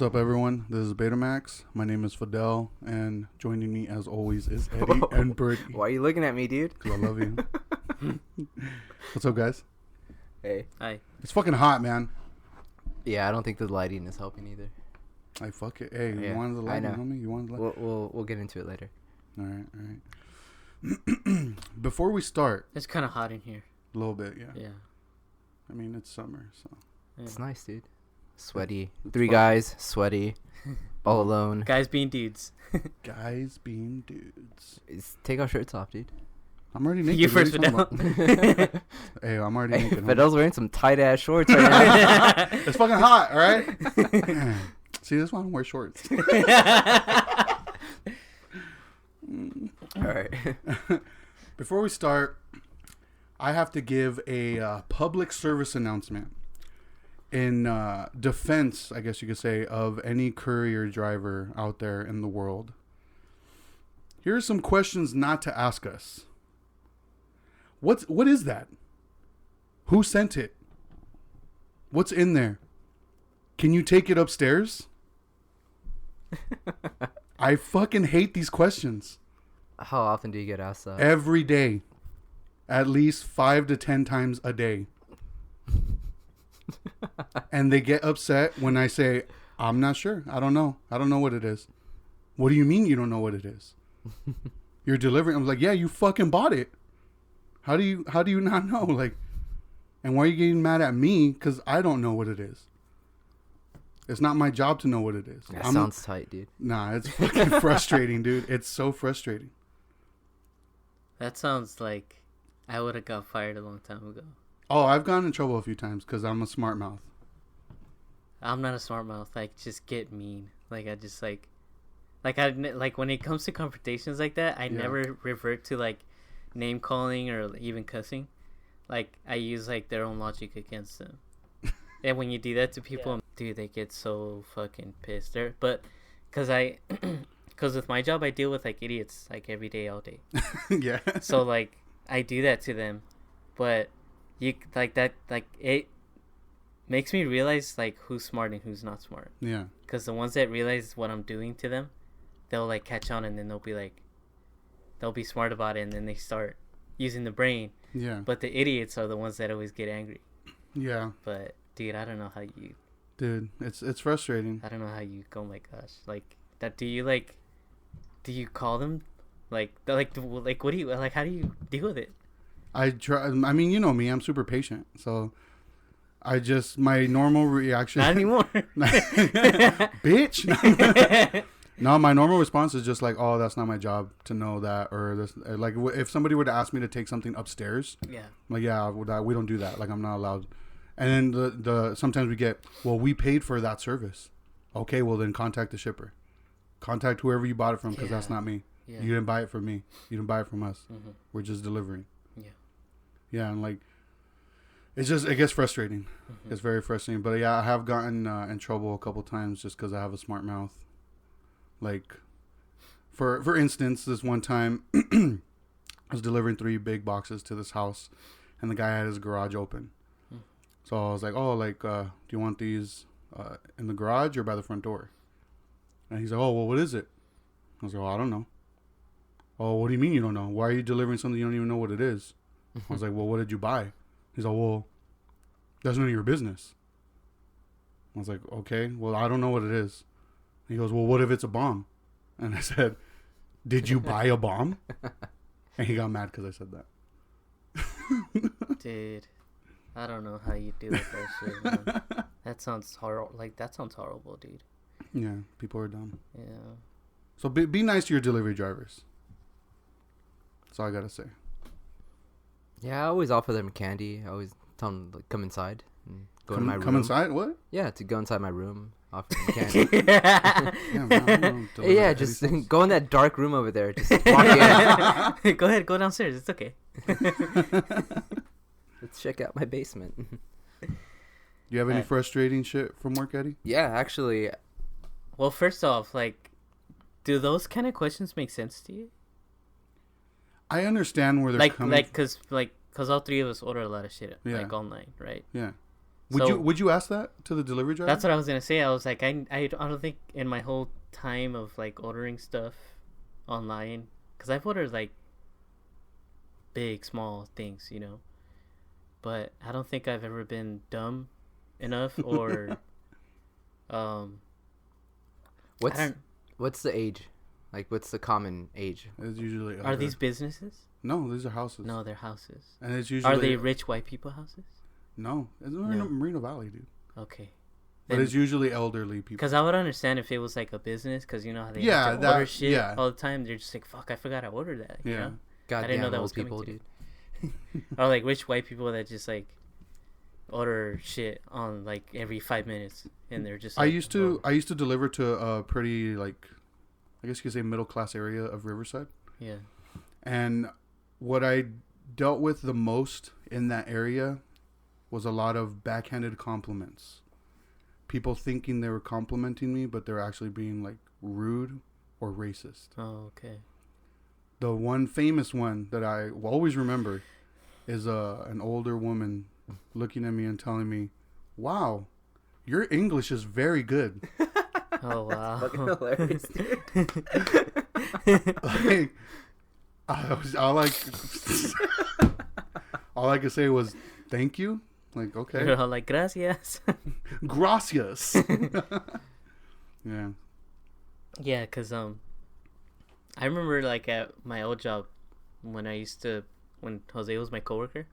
What's up, everyone? This is Betamax. My name is Fidel, and joining me, as always, is Eddie and Birdie. Why are you looking at me, dude? Because I love you. What's up, guys? Hey. Hi. It's fucking hot, man. Yeah, I don't think the lighting is helping either. Hey, fuck it. Hey, Yeah, you wanted the light, I know. homie? You wanted the light? We'll get into it later. All right. Before we start, It's kind of hot in here. a little bit, yeah. Yeah. I mean, it's summer, so. Yeah. It's nice, dude. Sweaty. It's 3 fun. guys, sweaty, all alone. Guys being dudes. Guys being dudes. Take our shirts off, dude. I'm already naked. You What are first, talking Fidel. about? Hey, I'm already Hey, naked. homie. Fidel's wearing some tight ass shorts right now. It's fucking hot, all right? See, that's why I don't wear shorts. All right. Before we start, I have to give a public service announcement in defense, I guess you could say, of any courier driver out there in the world. Here are some questions not to ask us. What is that? Who sent it? What's in there? Can you take it upstairs? I fucking hate these questions. How often do you get asked that? Every day. At least 5 to 10 times a day. And they get upset when I say, I'm not sure. I don't know. I don't know what it is. What do you mean you don't know what it is? You're delivering. I'm like, yeah, you fucking bought it. How do you not know? Like, and why are you getting mad at me? Because I don't know what it is. It's not my job to know what it is. That sounds tight, dude. Nah, it's fucking frustrating, dude. It's so frustrating. That sounds like I would have got fired a long time ago. Oh, I've gotten in trouble a few times because I'm a smart mouth. I'm not a smart mouth. Like, just get mean. Like, I just like when it comes to confrontations like that, I never revert to like name calling or even cussing. Like, I use like their own logic against them. And when you do that to people, dude, they get so fucking pissed. But because with my job, I deal with like idiots like every day, all day. Yeah. So like I do that to them, but you like that, like it makes me realize like who's smart and who's not smart. Yeah. Because the ones that realize what I'm doing to them, they'll like catch on, and then they'll be smart about it, and then they start using the brain. Yeah. But the idiots are the ones that always get angry. Yeah. But dude, I don't know how you. Dude, it's frustrating. I don't know how you. Oh my gosh, like that. Do you call them? Like what do you like? How do you deal with it? I try. I mean, you know me. I'm super patient, so my normal reaction. Not anymore, bitch. No, my normal response is just like, oh, that's not my job to know that, or this. Like, if somebody were to ask me to take something upstairs, Yeah. I'm like, yeah, we don't do that. Like, I'm not allowed. And then the sometimes we get, well, we paid for that service. Okay, well then contact the shipper, contact whoever you bought it from, because that's not me. Yeah. You didn't buy it from me. You didn't buy it from us. Mm-hmm. We're just delivering. Yeah. Yeah, and like, it gets frustrating. Mm-hmm. It's very frustrating. But yeah, I have gotten in trouble a couple times just because I have a smart mouth. Like, for instance, this one time, I was delivering 3 big boxes to this house, and the guy had his garage open. Mm. So I was like, oh, like, do you want these in the garage or by the front door? And he's like, oh, well, what is it? I was like, oh, I don't know. Oh, what do you mean you don't know? Why are you delivering something you don't even know what it is? I was like, well, what did you buy? He's like, well, that's none of your business. I was like, okay, well, I don't know what it is. He goes, well, what if it's a bomb? And I said, did you buy a bomb? And he got mad because I said that. Dude, I don't know how you deal with that shit, man. That sounds horrible. Like, that sounds horrible, dude. Yeah, people are dumb. Yeah. So be nice to your delivery drivers. That's all I got to say. Yeah, I always offer them candy. I always tell them, like, come inside and go in my room. Come inside? What? Yeah, to go inside my room, offer them candy. Yeah, man, I don't deliver Yeah, Eddie just sauce. go in that dark room over there. Just walk in. Go ahead, go downstairs. It's okay. Let's check out my basement. You have any frustrating shit from work, Eddie? Yeah, actually, Well, first off, like, do those kind of questions make sense to you? I understand where they're coming. Cause all 3 of us order a lot of shit, Yeah. like online, right? Yeah. Would you ask that to the delivery driver? That's what I was gonna say. I was like, I don't think in my whole time of like ordering stuff online, because I've ordered like big, small things, you know, but I don't think I've ever been dumb enough or um. What's the age? Like, what's the common age? It's usually Are these businesses? No, these are houses. No, they're houses. And it's usually Are they rich white people houses? No, it's No. Merino Valley, dude. Okay. But it's usually elderly people. Because I would understand if it was like a business, because you know how they Yeah, have to order that- shit yeah. all the time. They're just like, fuck, I forgot I ordered that. You Yeah. know? Goddamn didn't know that old was coming people, to dude. Or like rich white people that just like order shit on like every 5 minutes, and they're just. Like, I used to deliver to a pretty, like, I guess you could say middle class area of Riverside. Yeah. And what I dealt with the most in that area was a lot of backhanded compliments. People thinking they were complimenting me, but they're actually being like rude or racist. Oh, okay. The one famous one that I will always remember is an older woman looking at me and telling me, "Wow, your English is very good." Oh wow. Fucking hilarious, dude. Like, all I could say was thank you. Like, okay, You're all like, gracias. gracias. Yeah. Yeah, cause I remember like at my old job when Jose was my coworker,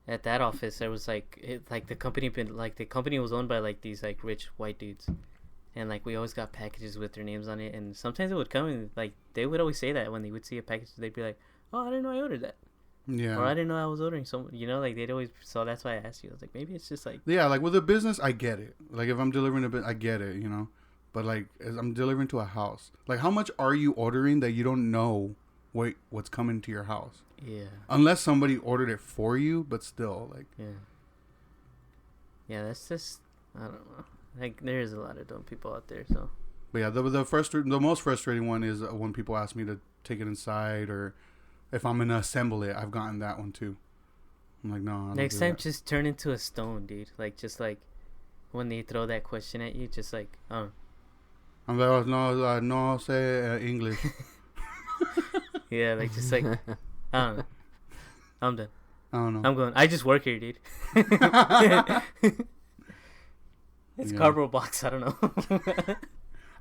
at that office there was like the company was owned by like these like rich white dudes, and like we always got packages with their names on it, and sometimes it would come and like they would always say that when they would see a package, they'd be like, oh, I didn't know I ordered that. Yeah. Or I didn't know I was ordering some, you know, like they'd always, so that's why I asked you. I was like, maybe it's just like, Yeah, like with a business, I get it. Like if I'm delivering a bit, I get it, you know. But like as I'm delivering to a house, like how much are you ordering that you don't know what's coming to your house? yeah, Unless somebody ordered it for you, but still, like. yeah, that's just, I don't know. Like there is a lot of dumb people out there, so. But yeah, the most frustrating one is when people ask me to take it inside, or if I'm gonna assemble it. I've gotten that one too. I'm like, no. I don't Next do time, that. just turn into a stone, dude. Like just like when they throw that question at you, just like, oh, I'm like, oh, no say English. yeah, like just like, I don't know. I'm done. I don't know. I'm going. I just work here, dude. It's Yeah. cardboard box. I don't know.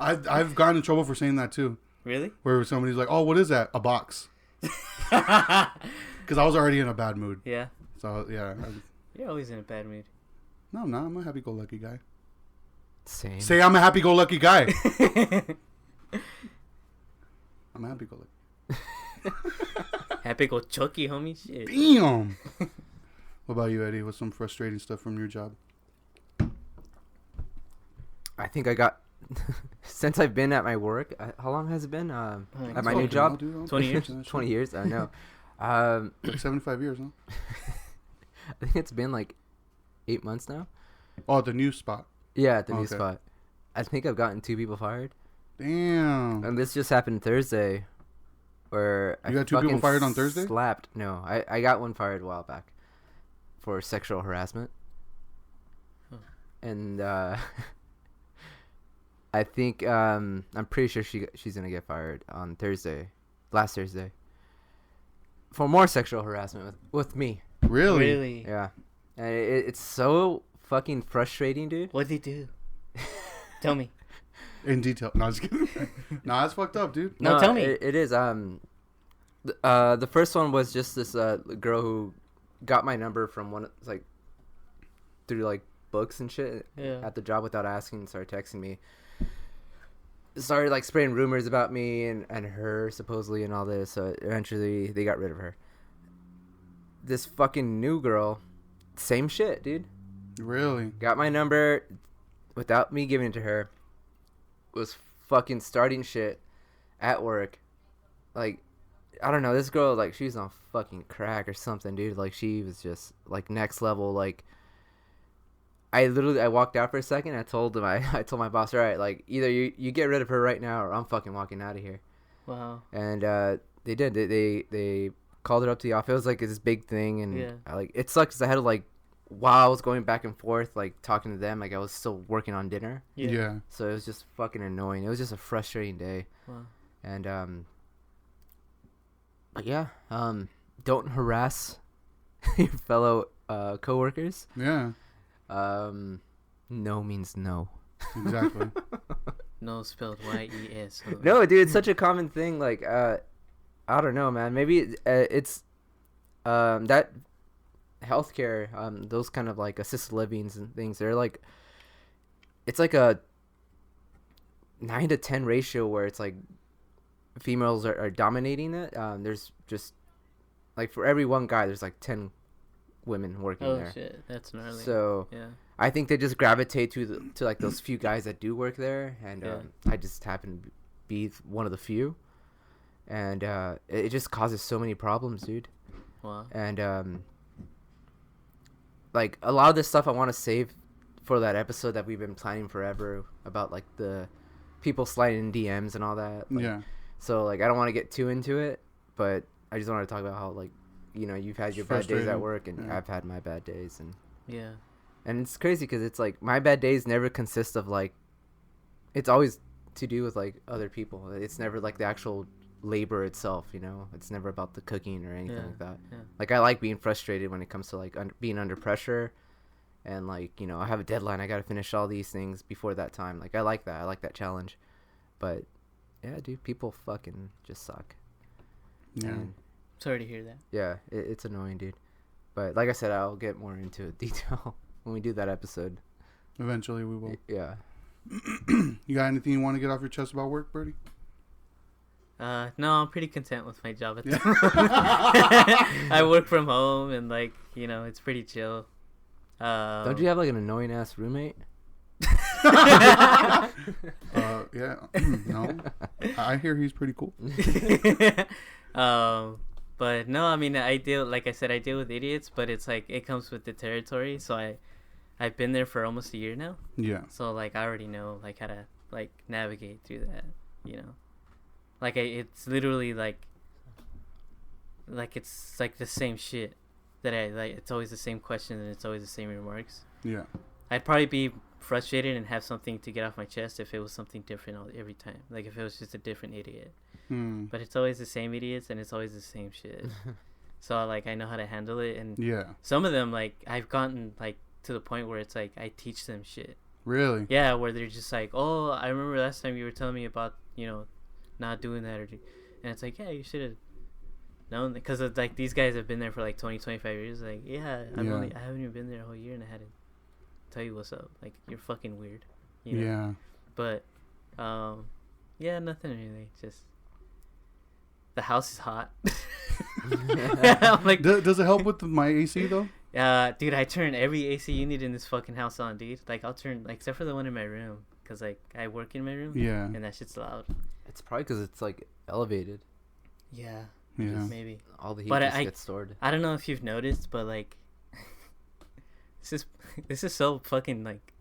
I've gotten in trouble for saying that too. Really? Where somebody's like, oh, what is that? A box. Because I was already in a bad mood. Yeah. So yeah. You're always in a bad mood. No, I'm not. I'm a happy-go-lucky guy. Same. Say I'm a happy-go-lucky guy. I'm a happy-go-lucky. Happy go Chucky, homie. Shit. Damn. What about you, Eddie? What's some frustrating stuff from your job? I think I got since I've been at my work. How long has it been? At my new job, 20 years. 20 years. I know. Like 75 years, huh? I think it's been like 8 months now. Oh, the new spot. Yeah, at the new Okay. spot. I think I've gotten 2 people fired, Damn. and this just happened Thursday. Where You got 2 people fucking fired on Thursday? Slapped. No, I got one fired a while back for sexual harassment, and I think I'm pretty sure she's gonna get fired on last Thursday, for more sexual harassment with me. Really? Really? Yeah, and it's so fucking frustrating, dude. What'd they do? Tell me. In detail. No, I was just kidding. Nah, that's fucked up, dude. No, tell me. It is. The first one was just this girl who got my number from through like books and shit Yeah. at the job without asking, and started texting me. Started like spraying rumors about me and her supposedly and all this. So eventually they got rid of her. This fucking new girl, same shit, dude. Really? Got my number without me giving it to her. Was fucking starting shit at work. Like, I don't know, this girl, like, she's on fucking crack or something, dude. Like, she was just like next level. Like, I walked out for a second. I told my boss, all right, like, either you get rid of her right now or I'm fucking walking out of here. Wow. And they did. They called her up to the office. It was like this big thing, and Yeah. it sucks 'cause I had to like while I was going back and forth like talking to them, like I was still working on dinner. Yeah. So it was just fucking annoying. It was just a frustrating day. Wow. And but yeah, don't harass your fellow coworkers. Yeah. No means no. Exactly. No spelled YES. No, dude, it's such a common thing. Like, I don't know, man. Maybe it's that healthcare, those kind of like assisted livings and things. They're like, it's like a 9-10 ratio where it's like females are dominating it. There's just like for every one guy, there's like 10 women working Oh there. shit, that's gnarly. So yeah. I think they just gravitate to like those few guys that do work there, and Yeah. I just happen to be one of the few, and it just causes so many problems, dude. Wow. And like a lot of this stuff I want to save for that episode that we've been planning forever about like the people sliding in DMs and all that. Like, Yeah. So like I don't want to get too into it, but I just want to talk about how like you've had your bad days Frustrating. at work, and Yeah. I've had my bad days, and. Yeah. And it's crazy because it's like my bad days never consist of like, it's always to do with like other people. It's never like the actual labor itself, It's never about the cooking or anything Yeah, like that. yeah. Like I like being frustrated when it comes to like being under pressure, and like I have a deadline. I got to finish all these things before that time. Like I like that. I like that challenge. But yeah, dude, people fucking just suck. Yeah. And, Sorry to hear that. yeah, it's annoying, dude. But like I said, I'll get more into detail when we do that episode. Eventually we will. Yeah. You got anything you want to get off your chest about work, Birdie? No, I'm pretty content with my job at the Yeah. moment. I work from home, and like it's pretty chill. Don't you have like an annoying ass roommate? Yeah. No. I hear he's pretty cool. But no, I mean, I deal with idiots, but it's like it comes with the territory. So I've been there for almost a year now. Yeah. So like I already know like how to like navigate through that. Like it's literally like it's like the same shit that I like. It's always the same questions and it's always the same remarks. Yeah. I'd probably be frustrated and have something to get off my chest if it was something different every time. Like if it was just a different idiot. But it's always the same idiots and it's always the same shit. So like I know how to handle it, and Yeah. some of them like I've gotten like to the point where it's like I teach them shit. Really? Yeah, where they're just like, oh, I remember last time you were telling me about not doing that, and it's like, yeah, you should have known, because like these guys have been there for like 20-25 years. Like, yeah, I haven't even been there a whole year and I had to tell you what's up. Like, you're fucking weird. Yeah. But yeah, nothing really. Just the house is hot. I'm like, Does it help with my AC though? dude, I turn every AC unit in this fucking house on, dude. Like, I'll turn, like, except for the one in my room, because like I work in my room. Yeah. And that shit's loud. It's probably because it's like elevated. Yeah. Yeah. Maybe. All the heat But just I- gets stored. I don't know if you've noticed, but like, this is so fucking like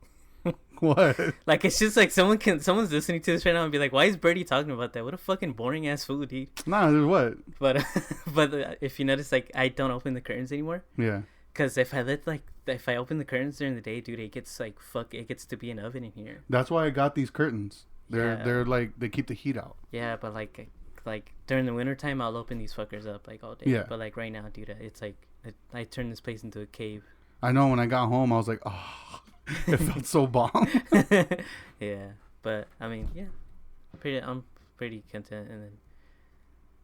What? like it's just like someone's listening to this right now and be like, why is Birdie talking about that? What a fucking boring ass food, dude. Nah, there's what? But if you notice, like, I don't open the curtains anymore, Yeah. because if I open the curtains during the day, dude, it gets like it gets to be an oven in here. That's why I got these curtains. Yeah. They're like, they keep the heat out. Yeah, but like during the wintertime, I'll open these fuckers up like all day. Yeah. But like right now, dude, it's like I turned this place into a cave. I know when I got home, I was like, oh, it felt so bomb. Yeah, but I mean, yeah, I'm pretty content. And then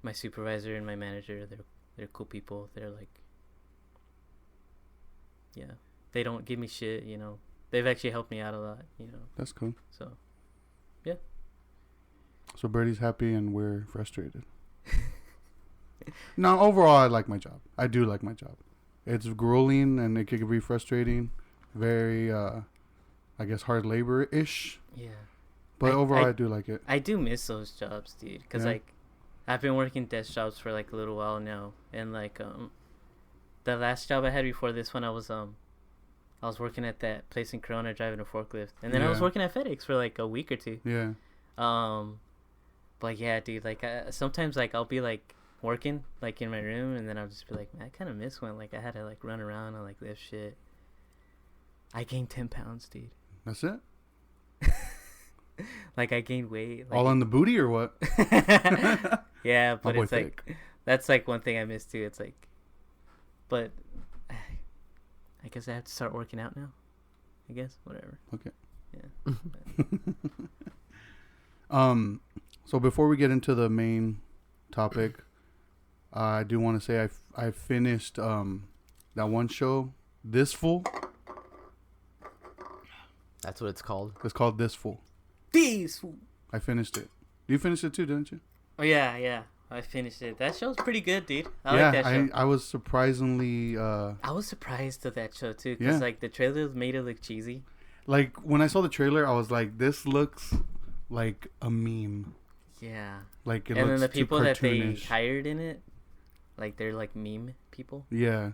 my supervisor and my manager, they're cool people. They're like, yeah, they don't give me shit. They've actually helped me out a lot. That's cool. So So Birdie's happy and we're frustrated. No, overall, I like my job. I do like my job. It's grueling and it can be frustrating. Very, I guess, hard labor-ish. yeah, But I- overall, I- I do like it. I do miss those jobs, dude. Cause Yeah. like I've been working desk jobs for like a little while now, and like the last job I had before this one, I was working at that place in Corona driving a forklift, and then I was Yeah. working at FedEx for like a week or two. Yeah. But yeah, dude, like sometimes like I'll be like working like in my room, and then I'll just be like, man, I kind of miss when like I had to like run around and like lift shit. I gained 10 pounds, dude. That's it. Like I gained weight. Like, All on the booty or what? yeah, My but boy it's like that's like one thing I miss too. It's like, but I guess I have to start working out now. I guess whatever. Okay. Yeah. So before we get into the main topic, I do want to say I finished that one show, This Fool. That's what it's called. It's called This Fool. These. I finished it. You finished it too, didn't you? Oh yeah. I finished it. That show's pretty good, dude. I Yeah, like that show. I was surprisingly I was surprised at that show too, because Yeah. like the trailer made it look cheesy. like when I saw the trailer, I was like, this looks like a meme. Yeah. Like it And then looks the too people that they cartoonish. hired in it, like they're like meme people. Yeah,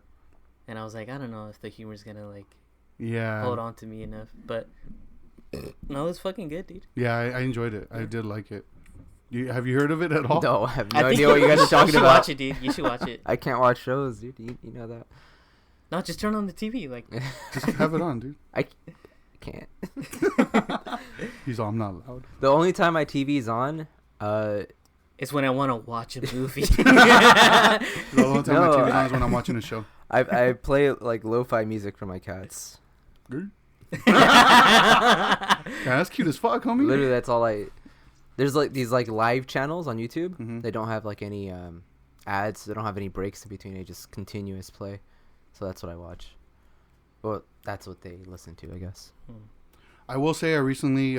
And I was like, I don't know if the humor's gonna like yeah, hold on to me enough, but no, it was fucking good, dude. yeah. I enjoyed it. I did like it. Have you heard of it at all? No, I have I no think idea what you guys are talking should about. watch it, dude. You should watch it. I can't watch shows, dude. You know that. No, just turn on the TV. Like, Just have it on, dude. I can't. He's all, I'm not loud. The only time my TV's on, it's when I want to watch a movie. The only time my No, TV's on is when I'm watching a show. I play like lo-fi music for my cats. Good. Yeah, that's cute as fuck, homie. Literally, that's all I. There's like these like live channels on YouTube. Mhm. They don't have like any ads. They don't have any breaks in between. They just continuous play. So that's what I watch. Well, that's what they listen to, I guess. I will say I recently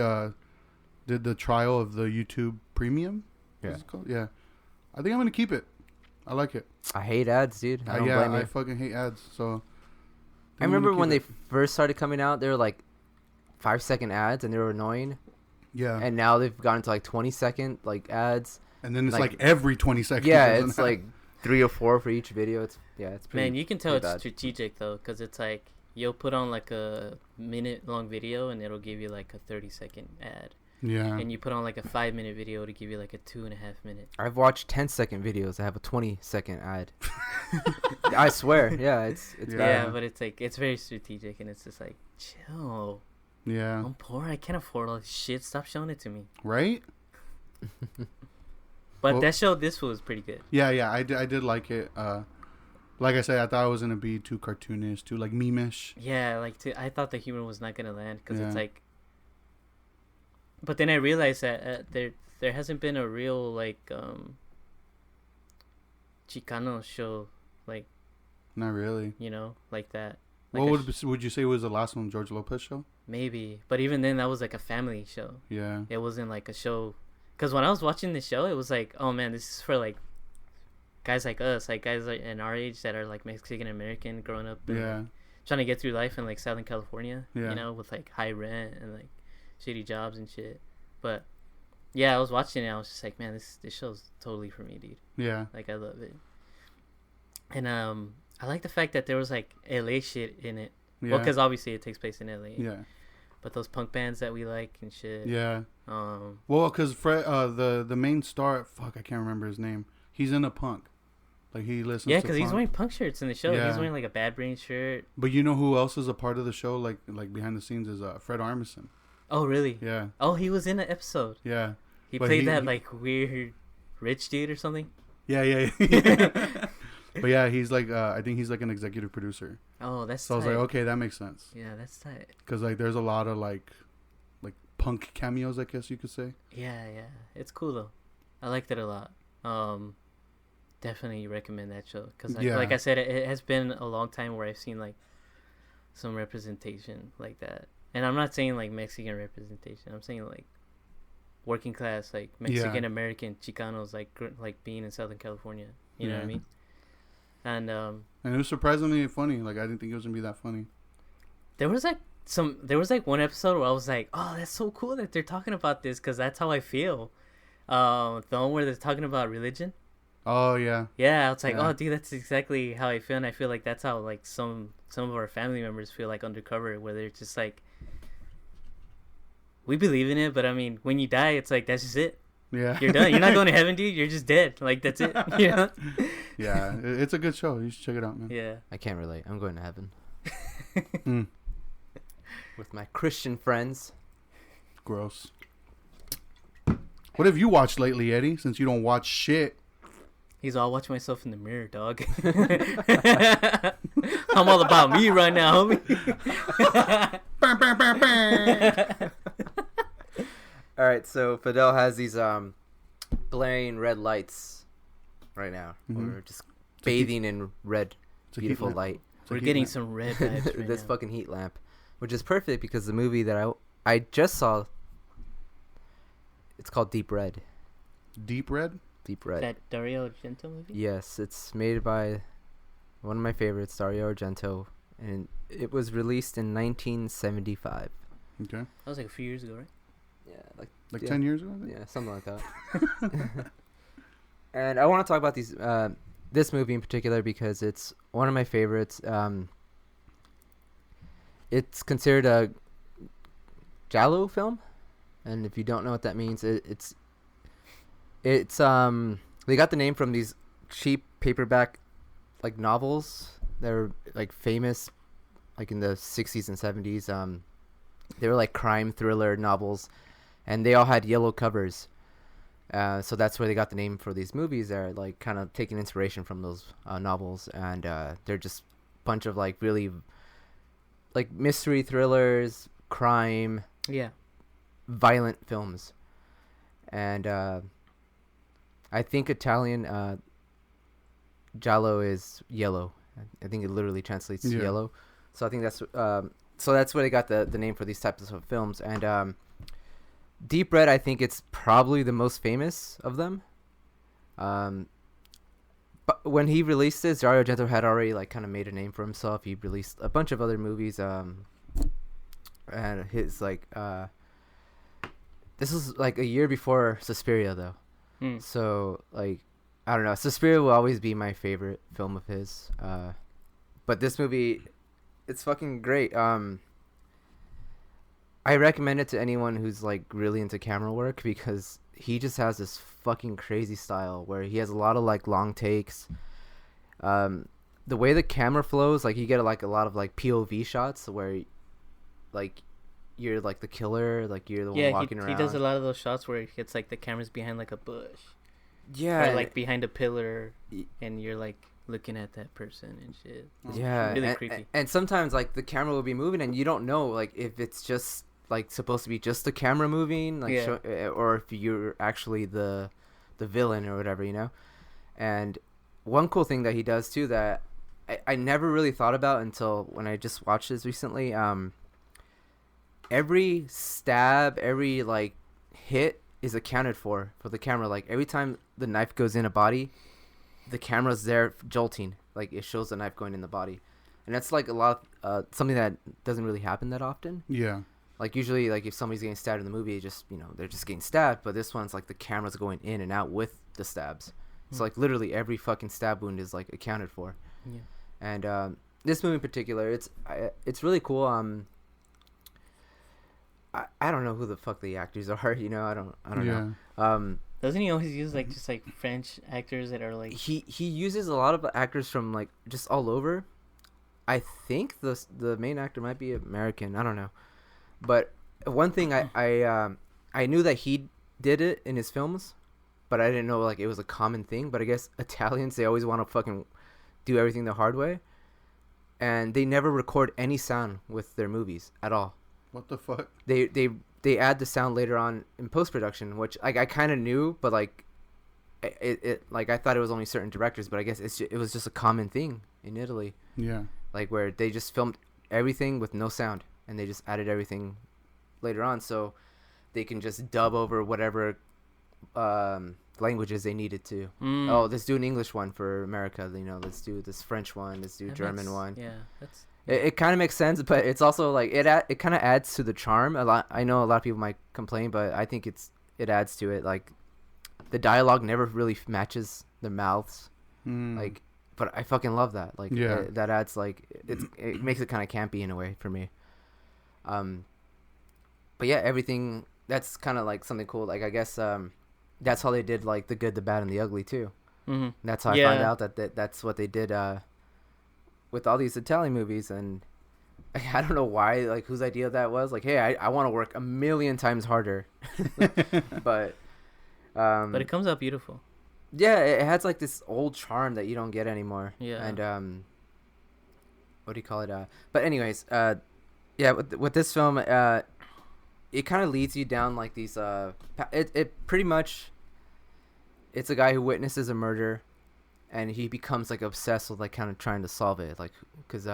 did the trial of the YouTube Premium. Yeah. What's it called? Yeah. I think I'm gonna keep it. I like it. I hate ads, dude. I don't Yeah, blame you. I fucking hate ads. So I remember when they first started coming out, they were like 5-second ads and they were annoying. Yeah. And now they've gone to like 20-second like ads. And then it's like- like every 20 seconds. Yeah, there's an it's ad. like 3 or 4 for each video. It's pretty. Man, you can tell pretty it's bad. strategic though, because it's like you'll put on like a minute-long video and it'll give you like a 30-second ad, Yeah. and you put on like a 5-minute video to give you like a 2.5-minute. I've watched 10-second videos that have a 20-second ad. I swear. Yeah, it's Yeah. bad. Yeah, but it's like it's very strategic, and it's just like, chill. Yeah. I'm poor. I can't afford all this shit. Stop showing it to me. Right? But Well- that show, this was pretty good. Yeah, yeah. I did like it. Like I said, I thought it was gonna be too cartoonish, too like meme-ish. Yeah, like I thought the humor was not gonna land because it's Yeah. like. But then I realized that there hasn't been a real like Chicano show like Not really. like that. Like What a would you say was the last one, George Lopez show? maybe, but even then that was like a family show. Yeah. It wasn't like a show. Because when I was watching the show, it was like, oh man, this is for like guys like us, like guys like in our age that are like Mexican American, growing up, and, Yeah. trying to get through life in like Southern California, Yeah. with like high rent and like shitty jobs and shit. But yeah, I was watching it. I was just like, man, this show's totally for me, dude. Yeah. Like I love it. And I like the fact that there was like LA shit in it. Yeah. Well, because obviously it takes place in LA. Yeah. But those punk bands that we like and shit. Yeah. Um. Well, because Fred, the main star, fuck, I can't remember his name. He's in a punk. Like he listens. Yeah, to because he's punk. wearing punk shirts in the show. Yeah. He's wearing like a Bad Brains shirt. But you know who else is a part of the show? Like behind the scenes is Fred Armisen. Oh, really? Yeah. Oh, he was in an episode. Yeah. He But played he- that like weird rich dude or something. Yeah. Yeah. Yeah. But yeah, he's like I think he's like an executive producer. Oh, that's So I was tight. like, okay, that makes sense. Yeah, that's tight. Because like there's a lot of like punk cameos, I guess you could say. Yeah, yeah. It's cool though. I liked it a lot. Definitely recommend that show because Yeah. like I said, it has been a long time where I've seen like some representation like that. And I'm not saying like Mexican representation. I'm saying like working class, like Mexican American Chicanos, like being in Southern California. You know what I Yeah. mean? And And it was surprisingly funny. Like I didn't think it was gonna be that funny. there was like one episode where I was like, oh, that's so cool that they're talking about this because that's how I feel. The one where they're talking about religion. Oh yeah. Yeah, I was like, Yeah. oh, dude, that's exactly how I feel, and I feel like that's how like some of our family members feel like undercover, where they're just like, we believe in it, but I mean, when you die, it's like that's just it. Yeah. You're done. You're not going to heaven, dude. You're just dead. Like that's it. You know? Yeah, it's a good show. You should check it out, man. Yeah. I can't relate. I'm going to heaven Mm, with my Christian friends. gross. What have you watched lately, Eddie? Since you don't watch shit. He's all watching myself in the mirror, dog. I'm all about me right now, homie. All right, so Fidel has these blaring red lights right now. Mhm. We're just bathing in red, It's a beautiful heat lamp. light. It's a We're heat getting lamp. some red vibes right This now. fucking heat lamp, which is perfect because the movie that I just saw, it's called Deep Red. Deep red. Deep Red. That Dario Argento movie? Yes, it's made by one of my favorites, Dario Argento, and it was released in 1975. Okay. That was like a few years ago, right? Yeah, Like Yeah. 10 years ago. I think? yeah, something like that. And I want to talk about this movie in particular because it's one of my favorites. It's considered a giallo film, and if you don't know what that means, it's they got the name from these cheap paperback like novels. They're like famous, like in the 60s and 70s. They were like crime thriller novels, and they all had yellow covers. So that's where they got the name for these movies. They're like kind of taking inspiration from those novels, and they're just a bunch of like really like mystery thrillers, crime, Yeah. violent films. And I think Italian giallo is yellow. I think it literally translates to Yeah. yellow. So I think that's where they got the name for these types of films. And Deep Red, I think it's probably the most famous of them. But when he released this, Dario Argento had already like kind of made a name for himself. He released a bunch of other movies. And his like this was like a year before Suspiria though. Hmm. So like I don't know. Suspiria will always be my favorite film of his. But this movie, it's fucking great. I recommend it to anyone who's like really into camera work because he just has this fucking crazy style where he has a lot of like long takes. The way the camera flows, like you get like a lot of like POV shots where like you're like the killer, like you're the one Yeah, walking he around. does a lot of those shots where it's like the camera's behind like a bush. Yeah, Or like behind a pillar Y- and you're like looking at that person and shit. yeah, Really and, creepy. and sometimes like the camera will be moving and you don't know like if it's just like supposed to be just the camera moving, like Yeah. or if you're actually the villain or whatever, you know. And one cool thing that he does too that I never really thought about until when I just watched this recently. Every stab, every like hit is accounted for the camera. Like every time the knife goes in a body, the camera's there jolting, like it shows the knife going in the body, and that's like a lot something that doesn't really happen that often. Yeah. Like usually, like if somebody's getting stabbed in the movie, it just they're just getting stabbed, but this one's like the camera's going in and out with the stabs. So like literally every fucking stab wound is like accounted for. Yeah. And this movie in particular, it's really cool. I don't know who the fuck the actors are. I don't Yeah. know. Doesn't he always use like just like French actors that are like He uses a lot of actors from like just all over. I think the main actor might be American. I don't know, but one thing I knew that he did it in his films, but I didn't know like it was a common thing. But I guess Italians, they always want to fucking do everything the hard way, and they never record any sound with their movies at all. What the fuck? They add the sound later on in post production, which like I kind of knew, but like it like I thought it was only certain directors, but I guess it was just a common thing in Italy, Yeah. like where they just filmed everything with no sound and they just added everything later on, so they can just dub over whatever languages they needed to. Mm. Oh, let's do an English one for America. Let's do this French one. Let's do That German makes- one. Yeah, that's It kind of makes sense, but it's also like it kind of adds to the charm a lot. I know a lot of people might complain, but I think it adds to it. Like the dialogue never really matches their mouths, like, but I fucking love that. Like, Yeah. that adds like it makes it kind of campy in a way for me. But yeah, everything that's kind of like something cool. Like I guess that's how they did like The Good, the Bad, and the Ugly too. Mm-hmm. That's how I found out that's what they did with all these Italian movies. And I don't know why, like, whose idea that was. Like, hey, I want to work a million times harder. But it comes out beautiful. yeah, it has like this old charm that you don't get anymore. Yeah. And what do you call it? But anyways, yeah, with this film, it kind of leads you down like these. It pretty much, it's a guy who witnesses a murder, and he becomes like obsessed with like kind of trying to solve it, like because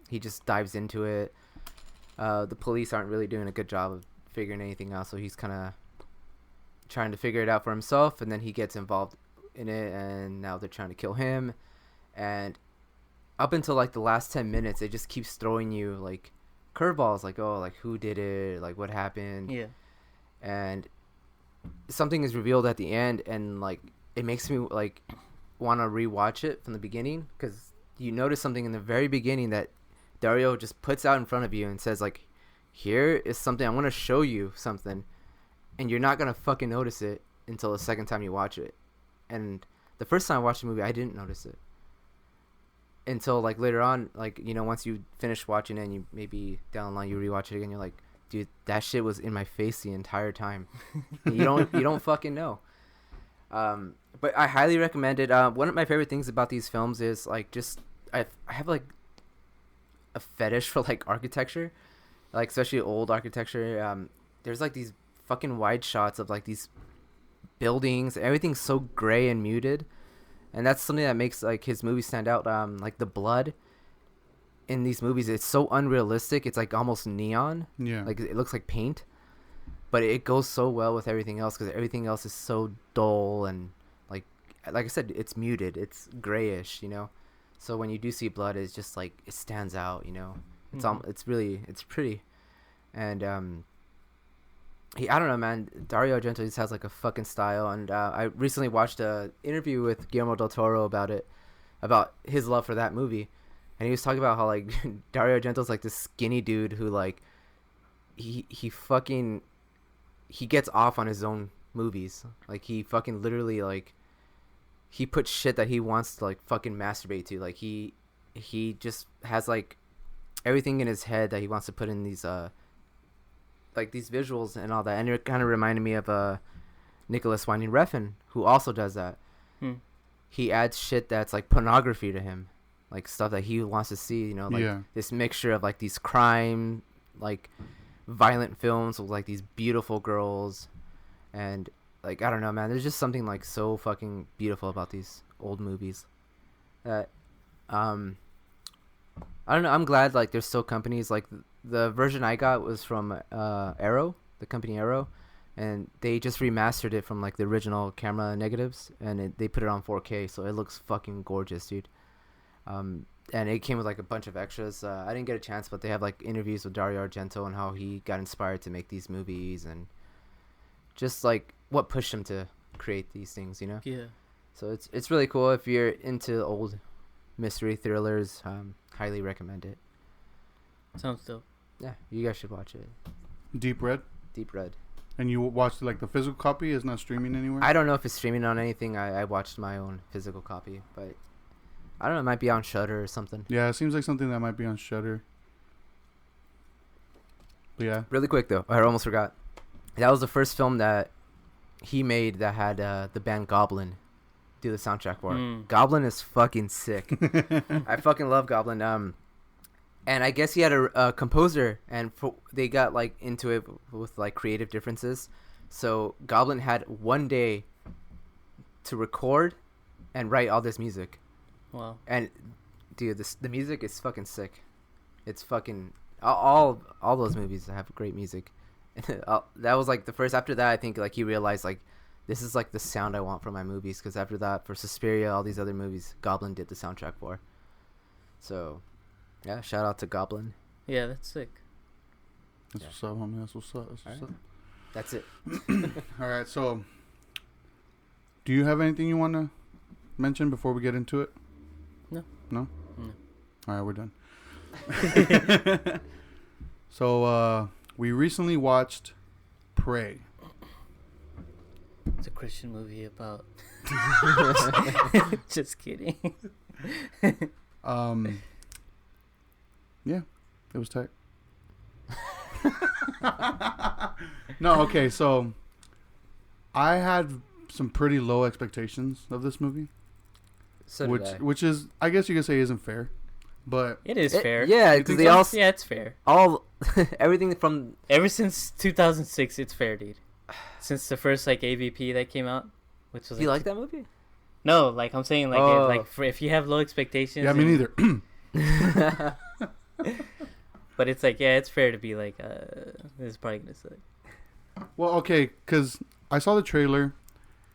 he just dives into it. The police aren't really doing a good job of figuring anything out, so he's kind of trying to figure it out for himself, and then he gets involved in it, and now they're trying to kill him. And up until like the last 10 minutes, it just keeps throwing you like curveballs, like, oh, like who did it, like what happened. Yeah. And something is revealed at the end, and like it makes me like want to rewatch it from the beginning, because you notice something in the very beginning that Dario just puts out in front of you and says like, here is something, I want to show you something, and you're not gonna fucking notice it until the second time you watch it. And the first time I watched the movie, I didn't notice it until like later on, like, you know, once you finish watching it and you maybe down the line you rewatch it again, you're like, dude, that shit was in my face the entire time. you don't fucking know. But I highly recommend it. One of my favorite things about these films is like just I have like a fetish for like architecture, like especially old architecture. There's like these fucking wide shots of like these buildings. Everything's so gray and muted, and that's something that makes like his movies stand out. Like the blood in these movies, it's so unrealistic. It's like almost neon. Yeah. Like it looks like paint, but it goes so well with everything else because everything else is so dull and like I said, it's muted. It's grayish, you know. So when you do see blood, it's just like it stands out, you know. It's it's pretty, and I don't know, man. Dario Argento just has like a fucking style, and I recently watched a interview with Guillermo del Toro about his love for that movie, and he was talking about how like Dario Argento's like this skinny dude who like he gets off on his own movies. Like he fucking literally like he puts shit that he wants to like fucking masturbate to. Like he just has like everything in his head that he wants to put in these like these visuals and all that. And it kind of reminded me of Nicholas Winding Refn, who also does that. He adds shit that's like pornography to him, like stuff that he wants to see, you know, like this mixture of like these crime, like violent films with like these beautiful girls. And like, I don't know, man, there's just something like so fucking beautiful about these old movies that I don't know, I'm glad like there's still companies. Like the version I got was from Arrow, the company Arrow, and they just remastered it from like the original camera negatives, and they put it on 4K, so it looks fucking gorgeous, dude. And it came with like a bunch of extras. I didn't get a chance, but they have like interviews with Dario Argento and how he got inspired to make these movies, and just like what pushed him to create these things, you know? Yeah. So it's really cool if you're into old mystery thrillers. Highly recommend it. Sounds dope. Yeah, you guys should watch it. Deep Red. Deep Red. And you watched like the physical copy? It's not streaming anywhere? I don't know if it's streaming on anything. I watched my own physical copy, but I don't know. It might be on Shudder or something. Yeah, it seems like something that might be on Shudder. But yeah. Really quick though, I almost forgot. That was the first film that he made that had the band Goblin do the soundtrack for it. Goblin is fucking sick. I fucking love Goblin. And I guess he had a composer, and they got like into it with like creative differences. So Goblin had one day to record and write all this music. Wow. And dude, the music is fucking sick. It's fucking all those movies have great music. That was like the first. After that, I think like he realized like this is like the sound I want for my movies, because after that, for Suspiria, all these other movies, Goblin did the soundtrack for. So yeah, shout out to Goblin. Yeah, that's sick. That's what's up, homie. That's what's up. That's it. All right, so do you have anything you want to mention before we get into it? No. No? No. All right, we're done. So we recently watched Prey. It's a Christian movie about. Just kidding. Yeah, it was tight. No, okay, so I had some pretty low expectations of this movie, So did I. which is, I guess you could say, isn't fair, but It is fair. Yeah, You because think they so? all Yeah, it's fair. all everything from Ever since 2006, it's fair, dude. Since the first like AVP that came out, which was Do you like that movie? No, like I'm saying, like Oh. if you have low expectations. yeah, me neither. But it's like, yeah, it's fair to be like, this is probably gonna suck. Well, okay, because I saw the trailer,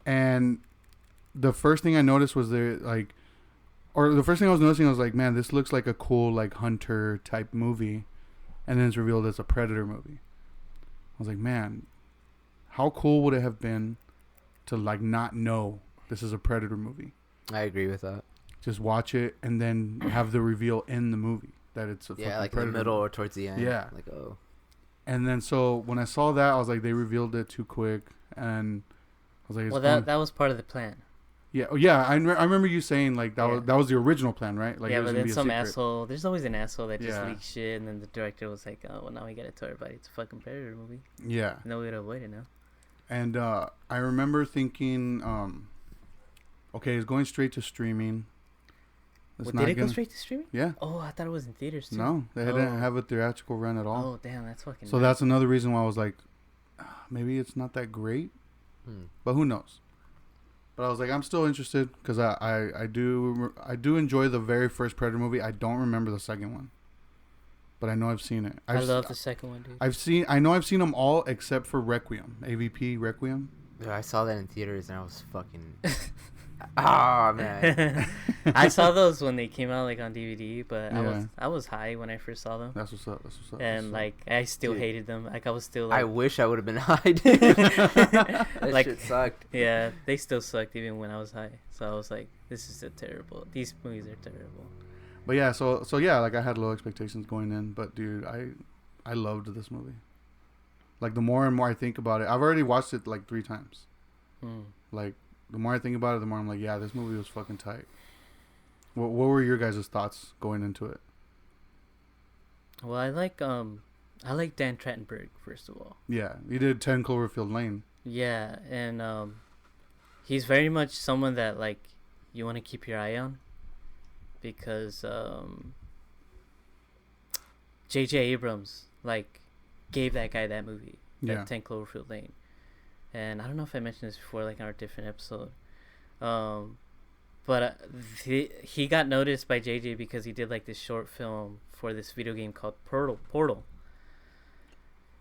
and the first thing I noticed was the first thing I was noticing, I was like, man, this looks like a cool like hunter type movie, and then it's revealed it's a Predator movie. I was like, man, how cool would it have been to like not know this is a Predator movie? I agree with that. Just watch it and then have the reveal in the movie that it's a Yeah, fucking like in Predator the middle movie. or towards the end. Yeah. Like, oh. And then so when I saw that, I was like, they revealed it too quick, and I was like, it's Well, gone. that was part of the plan. Yeah, oh, yeah. I remember you saying like that Yeah. was the original plan, right? Like, it Yeah, was but gonna then be a some secret. asshole. There's always an asshole that just Yeah. leaks shit, and then the director was like, "Oh, well, now we gotta tell everybody it's a fucking Predator movie. Yeah, No way to avoid it now." and I remember thinking, okay, it's going straight to streaming. It's Well, not did it go gonna- straight to streaming? Yeah, Oh, I thought it was in theaters too. no, they didn't Oh. have a theatrical run at all. Oh, damn, that's fucking. So nuts. that's another reason why I was like, maybe it's not that great, but who knows? But I was like, I'm still interested because I do enjoy the very first Predator movie. I don't remember the second one, but I know I've seen it. I love the second one, dude. I know I've seen them all except for Requiem, AVP Requiem. Yeah, I saw that in theaters and I was fucking. Oh man. I saw those when they came out like on DVD, but Yeah. I was high when I first saw them, That's what's up. That's what's up. and like I still Dude. hated them. Like I was still I like, wish I would have been high. Dude. That Like- shit sucked. yeah, they still sucked even when I was high. So I was like, this is a terrible. These movies are terrible. But yeah, so yeah, like I had low expectations going in, but dude, I loved this movie. Like the more and more I think about it, I've already watched it like 3 times. Mm. Like the more I think about it, the more I'm like, yeah, this movie was fucking tight. What were your guys' thoughts going into it? Well, I like Dan Trachtenberg first of all. Yeah, you did 10 Cloverfield Lane. Yeah, and he's very much someone that like you want to keep your eye on because J.J. Abrams like gave that guy that movie, Yeah. that 10 Cloverfield Lane, and I don't know if I mentioned this before, like on our different episode, but he got noticed by J.J. because he did like this short film for this video game called Portal.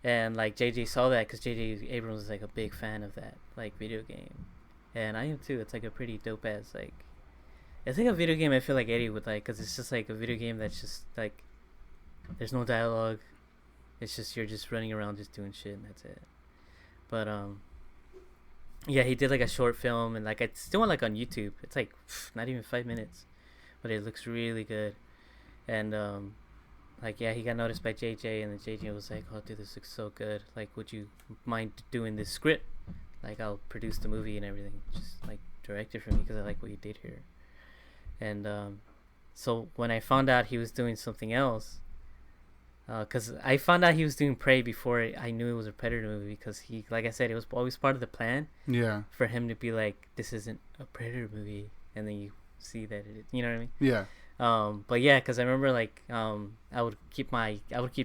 And like JJ saw that because JJ Abrams is like a big fan of that like video game, and I am too. It's like a pretty dope ass like. It's like a video game I feel like Eddie would like because it's just like a video game that's just like, there's no dialogue, it's just you're just running around just doing shit and that's it. But yeah, he did like a short film and like it's still on like on YouTube. It's like not even 5 minutes, but it looks really good, and like, yeah, he got noticed by JJ, and then JJ was like, oh, dude, this looks so good. Like, would you mind doing this script? Like, I'll produce the movie and everything. Just, like, direct it for me because I like what you did here. And so when I found out he was doing something else, because I found out he was doing Prey before I knew it was a Predator movie because he, like I said, it was always part of the plan Yeah. for him to be like, this isn't a Predator movie. And then you see that it is. You know what I mean? Yeah. But yeah, because I remember like I would keep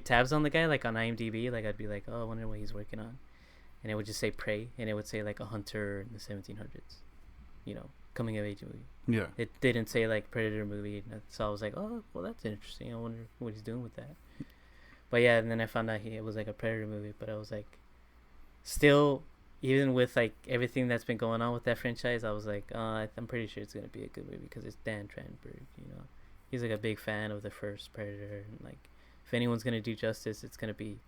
tabs on the guy like on IMDb. Like I'd be like, oh, I wonder what he's working on, and it would just say Prey, and it would say like a hunter in the 1700s, you know, coming of age movie. Yeah. It didn't say like Predator movie, so I was like, oh, well, that's interesting. I wonder what he's doing with that. But yeah, and then I found out it was like a Predator movie. But I was like, still, even with like everything that's been going on with that franchise, I was like, I'm pretty sure it's gonna be a good movie because it's Dan Trachtenberg, you know. He's like a big fan of the first Predator, and like if anyone's gonna do justice, it's gonna be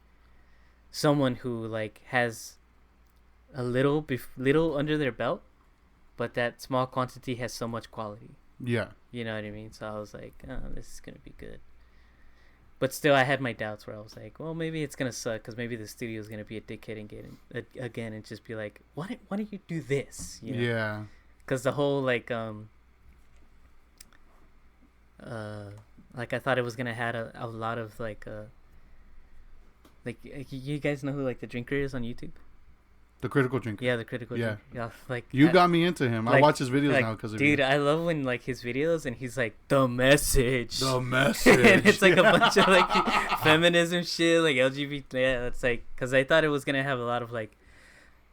someone who like has a little under their belt, but that small quantity has so much quality. Yeah. You know what I mean? So I was like, oh, this is gonna be good. But still, I had my doubts where I was like, well, maybe it's gonna suck because maybe the studio's gonna be a dickhead and get in, again and just be like, why don't you do this? You know? Yeah. Because the whole like I thought it was gonna have a lot of like you guys know who like the drinker is on YouTube? The critical drinker. Yeah, the critical Yeah. drinker. Yeah, like You got me into him. I like- watch his videos like, now because of dude, you. I love when like his videos and he's like the message. The message. And it's like a bunch of like feminism shit, like LGBT. Yeah, it's like because I thought it was gonna have a lot of like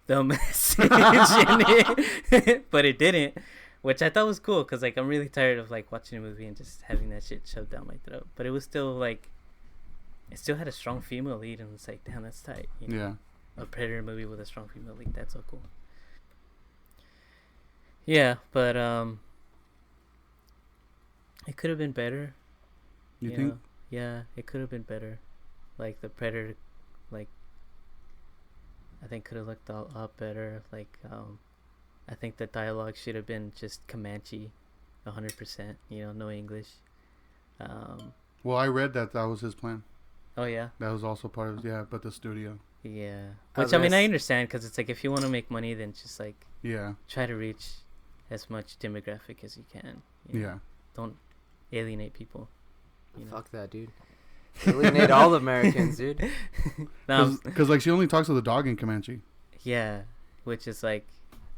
the message in it, but it didn't, which I thought was cool because like I'm really tired of like watching a movie and just having that shit shoved down my throat. But it was still like, it still had a strong female lead, and it's like, damn, that's tight. You know? Yeah. A Predator movie with a strong female lead, that's so cool. Yeah, but it could have been better. You think? know? Yeah, it could have been better. Like the Predator, like I think could have looked a lot better. Like I think the dialogue should have been just Comanche, 100%. You know, no English. Well, I read that was his plan. Oh yeah, That was also part of but the studio. yeah. I Which I mean, I guess- understand because it's like if you want to make money, then just like Yeah. try to reach as much demographic as you can. You know? Yeah. Don't alienate people. You know? Fuck that, dude. Alienate all Americans, dude. No, Because like she only talks to the dog in Comanche. yeah, which is like,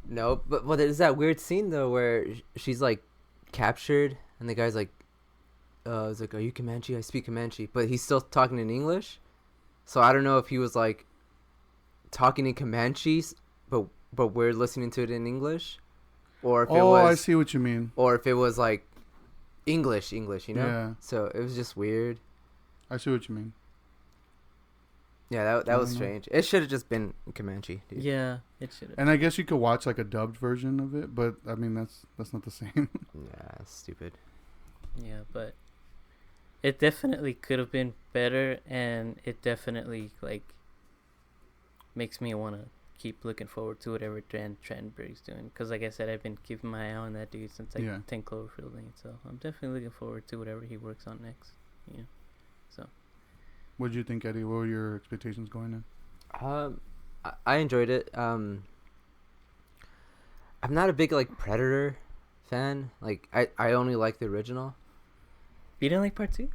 No, but there's that weird scene though where she's like captured and the guy's like, "It's like, are you Comanche? I speak Comanche," but he's still talking in English. So I don't know if he was like talking in Comanche, but we're listening to it in English, or if it Oh, I was, see what you mean. or if it was like English, you know? Yeah. So it was just weird. I see what you mean. Yeah, that was Mhm. strange. It should have just been Comanche, dude. yeah, it should have. And I guess you could watch like a dubbed version of it, but I mean that's not the same. Yeah, it's stupid. Yeah, but it definitely could have been better, and it definitely like makes me want to keep looking forward to whatever Trandberg's doing. Because like I said, I've been keeping my eye on that dude since like Yeah. 10 Cloverfield Lane, so I'm definitely looking forward to whatever he works on next. Yeah. What did you think, Eddie? What were your expectations going in? I enjoyed it. I'm not a big like Predator fan. Like I only like the original. You didn't like part 2?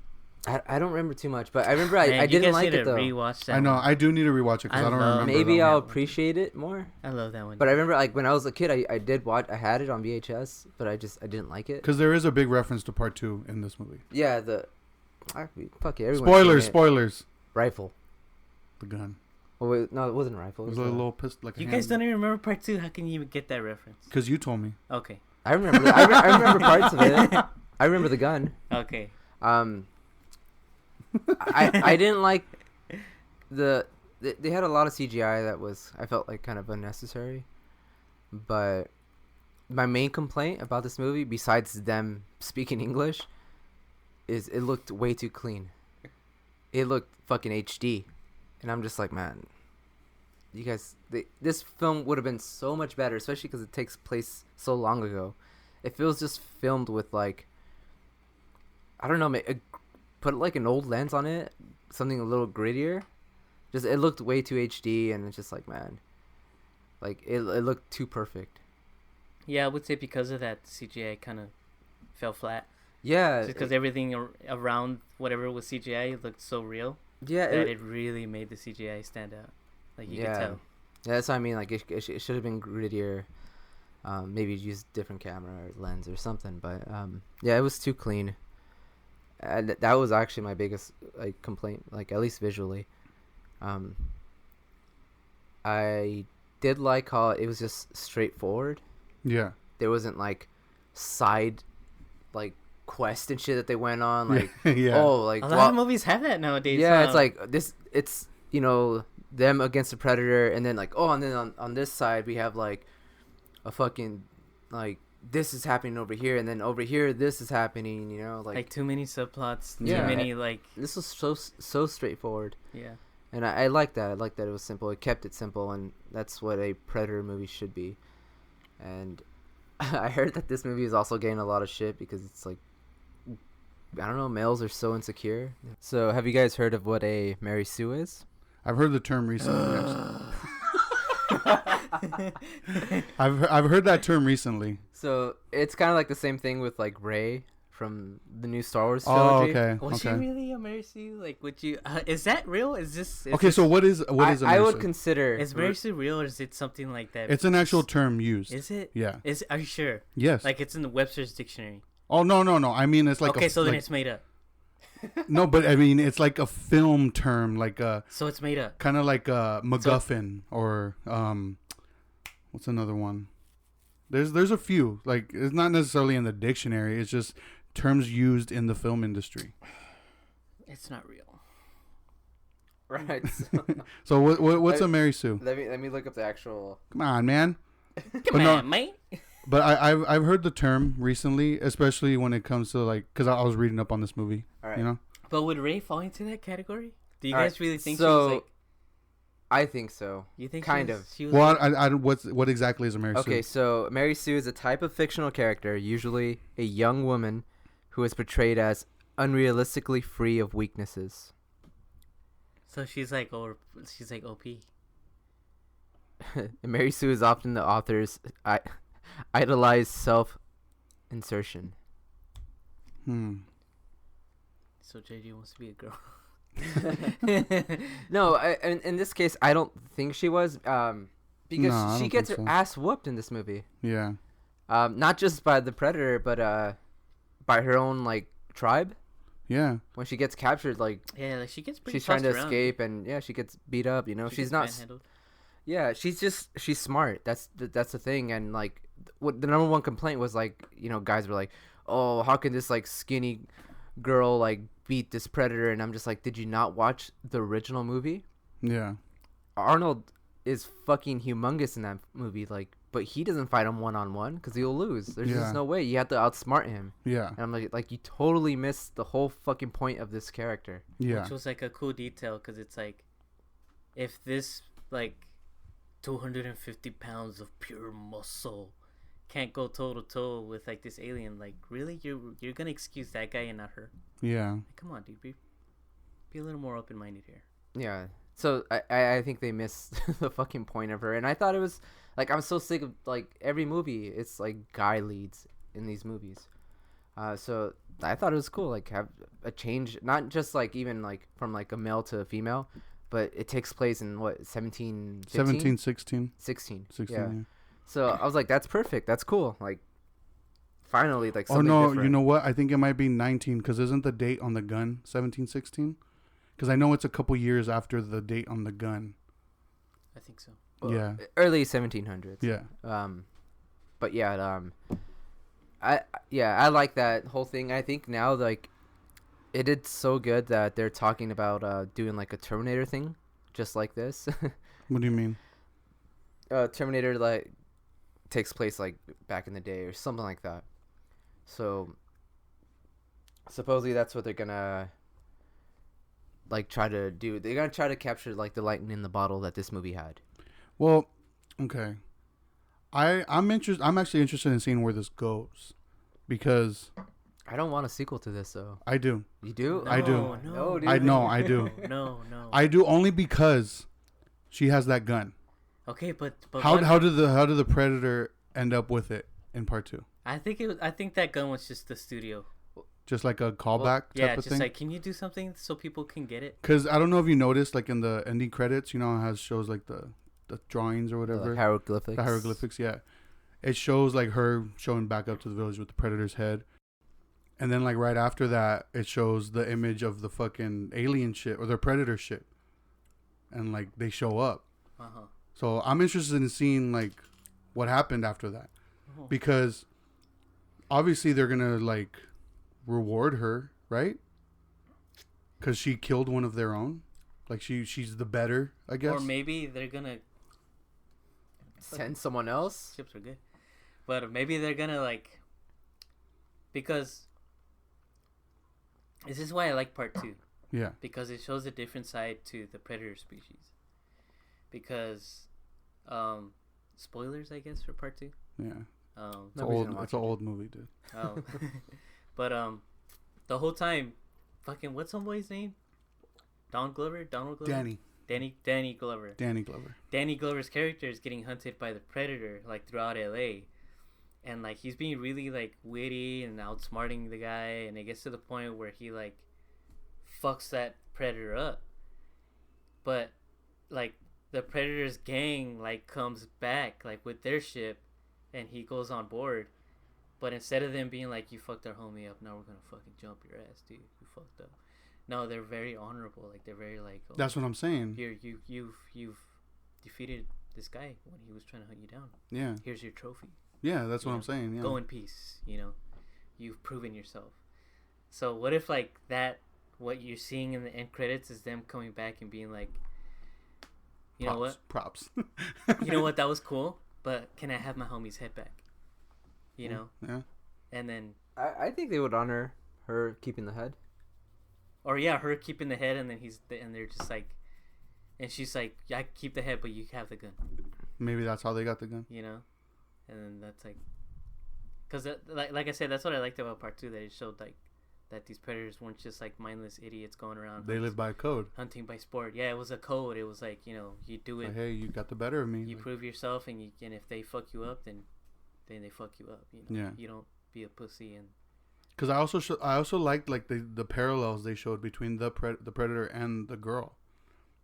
I don't remember too much, but I remember I Man, you didn't guys like need it to though. Rewatch that I know. one. I do need to rewatch it because I I don't love- remember. Maybe that I'll one. appreciate it more. I love that one. But I remember like when I was a kid, I did watch. I had it on VHS, but I didn't like it. Because there is a big reference to part 2 in this movie. Yeah, fuck yeah, everyone's Spoilers, seen it. spoilers. Rifle. The gun. Oh wait, no, it wasn't a rifle. It was a a little pistol. Like you guys don't even remember part 2? How can you even get that reference? Because you told me. Okay. I remember. I remember parts of it. I remember the gun. Okay. I didn't like they had a lot of CGI that was I felt like kind of unnecessary. But my main complaint about this movie, besides them speaking English, is it looked way too clean. It looked fucking HD, and I'm just like, man, you guys, this film would have been so much better, especially because it takes place so long ago. If it was just filmed with like, I don't know, put like an old lens on it, something a little grittier. Just it looked way too HD, and it's just like, man, like it looked too perfect. Yeah, I would say because of that, CGI kind of fell flat. Yeah, Just because everything around whatever was CGI looked so real yeah, that it really made the CGI stand out. Like you could tell. Yeah, that's what I mean. Like it should have been grittier. Maybe use different camera or lens or something. But yeah, it was too clean. And that was actually my biggest like complaint. Like at least visually. I did like how it was just straightforward. Yeah. There wasn't like side like quest and shit that they went on. Like Yeah. oh like A lot of movies have that nowadays. yeah, huh? it's like this. It's them against the predator, and then like and then on this side we have like a fucking like this is happening over here, and then over here this is happening. like too many subplots. Yeah. Too many like this was so straightforward, yeah. and I like that. I like that it was simple. It kept it simple, and that's what a predator movie should be. And I heard that this movie is also getting a lot of shit because it's like I don't know, males are so insecure. So have you guys heard of what a Mary Sue is? I've heard the term recently. I've heard that term recently. So it's kind of like the same thing with like Rey from the new Star Wars Oh, trilogy. okay. Was she Okay. really a Mary Sue? Like, would you? Is that real? Is this? Okay. So what is a I Mary would Sue? consider. Is Mary Sue real, or is it something like that? It's an actual term used. Is it? Yeah. Are you sure? Yes. Like it's in the Webster's dictionary. Oh no. I mean, it's like Okay, so then like, it's made up. no, but I mean, it's like a film term, like a So it's made up. kind of like a MacGuffin or what's another one? There's a few. Like it's not necessarily in the dictionary. It's just terms used in the film industry. It's not real. Right. So what's a Mary Sue? Let me look up the actual. Come on, man. Come no- on, mate. But I've heard the term recently, especially when it comes to like, because I was reading up on this movie. All right. You know. But would Ray fall into that category? Do you All right, guys really think so- she was like? I think so. You think kind she of. was, She was Well, like, what exactly is a Mary Okay, Sue? so Mary Sue is a type of fictional character, usually a young woman, who is portrayed as unrealistically free of weaknesses. so she's like OP. Mary Sue is often the author's idolized self-insertion. So JJ wants to be a girl. No, in this case, I don't think she was, because No, I she don't gets think her so. ass whooped in this movie. Yeah. Not just by the Predator, but by her own like tribe. Yeah. When she gets captured, like Yeah, like she gets pretty. she's trying to tossed around. escape, and yeah, she gets beat up. You know, She she's gets not. manhandled. Yeah, she's smart. That's the thing. And like, what the number one complaint was like, you know, guys were like, oh, how can this like skinny girl like beat this Predator? And I'm just like, did you not watch the original movie? Yeah. Arnold is fucking humongous in that movie, like, but he doesn't fight him one-on-one because he'll lose. There's Yeah. just no way. You have to outsmart him. Yeah. And I'm like you totally missed the whole fucking point of this character. Yeah. Which was like a cool detail because it's like, if this like 250 pounds of pure muscle can't go toe to toe with like this alien, like really you're gonna excuse that guy and not her? Yeah. Like, come on, dude, be a little more open minded here. Yeah. So I think they missed the fucking point of her, and I thought it was like, I'm so sick of like every movie it's like guy leads in these movies. So I thought it was cool, like have a change, not just like even like from like a male to a female, but it takes place in what 17, 15? 17, 16. 16. 16, Yeah. yeah. So I was like, that's perfect. That's cool. Like finally, like Oh something no, different. you know what? I think it might be 19 because isn't the date on the gun 17, 16? Because I know it's a couple years after the date on the gun. I think so. Well, Yeah. early 1700s. Yeah. But yeah, I like that whole thing. I think now like it did so good that they're talking about doing like a Terminator thing, just like this. What do you mean? Terminator like takes place like back in the day or something like that. So supposedly that's what they're gonna like try to do. They're gonna try to capture like the lightning in the bottle that this movie had. Well, okay. I'm actually interested in seeing where this goes because I don't want a sequel to this though. I do. You do? No, I do. No, dude. I know, I do. No. I do only because she has that gun. Okay, but How what- how did the Predator end up with it in part 2? I think that gun was just the studio. Just like a callback Yeah, type of just thing. like, can you do something so people can get it? Because I don't know if you noticed, like in the ending credits, you know, it has shows like the drawings or whatever, Like hieroglyphics. the hieroglyphics. Yeah, it shows like her showing back up to the village with the Predator's head, and then like right after that, it shows the image of the fucking alien ship or the Predator ship, and like they show up. Uh-huh. So I'm interested in seeing like what happened after that, Oh. because obviously they're gonna like reward her, right? Because she killed one of their own. Like she's the better, I guess. Or maybe they're gonna Send someone else. chips are good, but maybe they're gonna like, because this is why I like part 2, Yeah. because it shows a different side to the predator species. Because, spoilers, I guess, for part 2. Yeah. Um, It's No an reason old. to watch It's an it, old movie, dude. oh, but the whole time, fucking what's homeboy's name? Donald Glover. Danny Glover. Danny Glover. Danny Glover's character is getting hunted by the Predator like throughout LA. And like he's being really like witty and outsmarting the guy, and it gets to the point where he like fucks that Predator up. But like the Predator's gang like comes back like with their ship, and he goes on board. But instead of them being like, you fucked our homie up, now we're gonna fucking jump your ass, dude. You fucked up. No, they're very honorable. Like they're very like. Oh, that's what I'm saying. Here, you've defeated this guy when he was trying to hunt you down. Yeah. Here's your trophy. Yeah, that's what I'm saying. Yeah. Go in peace. You've proven yourself. So what if like that? What you're seeing in the end credits is them coming back and being like, you know what? Props. You know what? That was cool. But can I have my homie's head back? You know. Yeah. And then. I think they would honor her keeping the head. Or yeah, her keeping the head, and then they're just like, and she's like, yeah, I keep the head, but you have the gun. Maybe that's how they got the gun. You know. And then that's like, because like I said, that's what I liked about part 2, that it showed like that these predators weren't just like mindless idiots going around. They live by a code. Hunting by sport. Yeah, it was a code. It was like, you do it. Like, hey, you got the better of me. You prove yourself, and if they fuck you up, then they fuck you up. Yeah. You don't be a pussy. And because I also liked like the parallels they showed between the predator and the girl,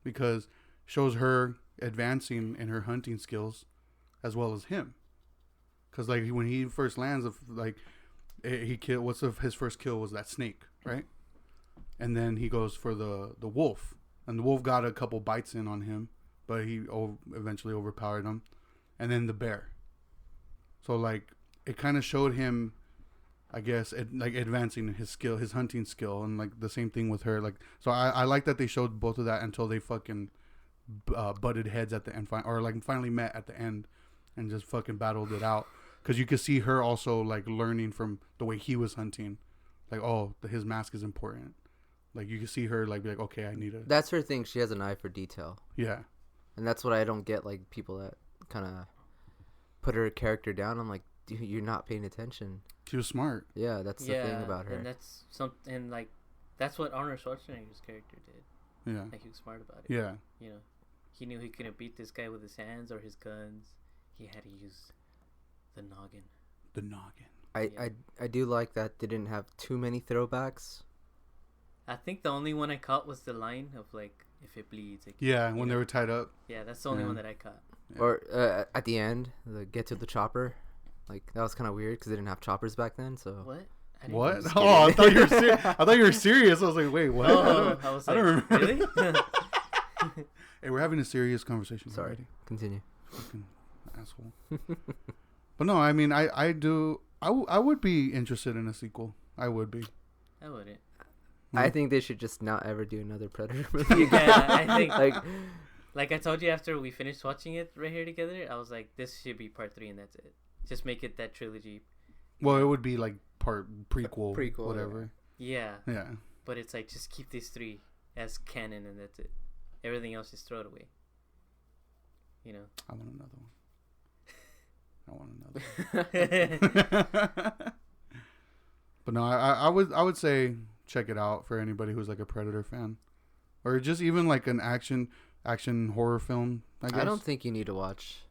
because shows her advancing in her hunting skills, as well as him. Because like when he first lands, like he killed. His first kill was that snake, right? And then he goes for the wolf, and the wolf got a couple bites in on him, but he eventually overpowered him. And then the bear. So like it kind of showed him, I guess, like advancing his skill, his hunting skill, and like the same thing with her. Like, so I like that they showed both of that until they fucking butted heads at the end, or like finally met at the end, and just fucking battled it out. Because you could see her also like learning from the way he was hunting, like, oh, his mask is important. Like you can see her like be like, okay, I need to. That's her thing. She has an eye for detail. Yeah. And that's what I don't get. Like people that kind of put her character down. I'm like, dude, you're not paying attention. She was smart. Yeah, that's the thing about her. And that's something. And like, that's what Arnold Schwarzenegger's character did. Yeah. Like he was smart about it. Yeah. He knew he couldn't beat this guy with his hands or his guns. He had to use the noggin. The noggin. I do like that they didn't have too many throwbacks. I think the only one I caught was the line of like, if it bleeds. Yeah, when they were tied up. Yeah, that's the only one that I caught. Yeah. Or at the end, the get to the chopper. Like that was kind of weird because they didn't have choppers back then. So what? What? Oh, I thought you were serious. I thought you were serious. I was like, wait, what? Oh, I was like, I don't remember. Really? Hey, we're having a serious conversation. sorry. Already. Continue. Fucking asshole. But no, I mean, I would be interested in a sequel. I would be. I wouldn't. I think they should just not ever do another Predator movie again. Yeah, I think like I told you after we finished watching it right here together, I was like, this should be part 3 and that's it. Just make it that trilogy. Well, it would be like part prequel, Prequel, whatever. Yeah. Yeah. But it's like, just keep these 3 as canon and that's it. Everything else, just throw it away. I want another one. But no, I would say check it out for anybody who's like a Predator fan, or just even like an action horror film. I guess. I don't think you need to watch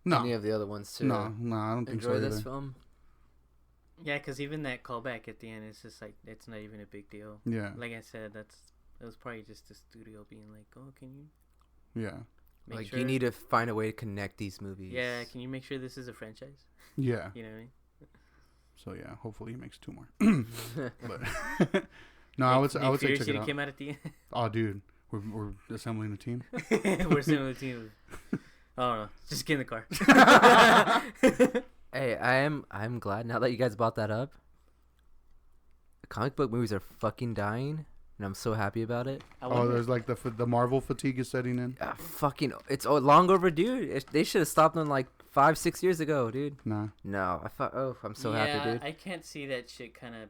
No. any of the other ones to No, I don't think so enjoy either. this film. Yeah, because even that callback at the end, it's just like, it's not even a big deal. Yeah. Like I said, it was probably just the studio being like, oh, can you Yeah. make Like sure? you need to find a way to connect these movies. Yeah, can you make sure this is a franchise? Yeah. You know what I mean? So yeah, hopefully he makes 2 more. But no, I would say Fury check should it have out. came out at the end. Oh, dude, we're assembling a team. We're similar the team. I don't know. Just get in the car. Hey, I'm glad now that you guys brought that up. Comic book movies are fucking dying, and I'm so happy about it. Oh, there's like the Marvel fatigue is setting in. It's long overdue. They should have stopped them like 5-6 years ago, dude. Nah. No, I'm so happy, dude. I can't see that shit kind of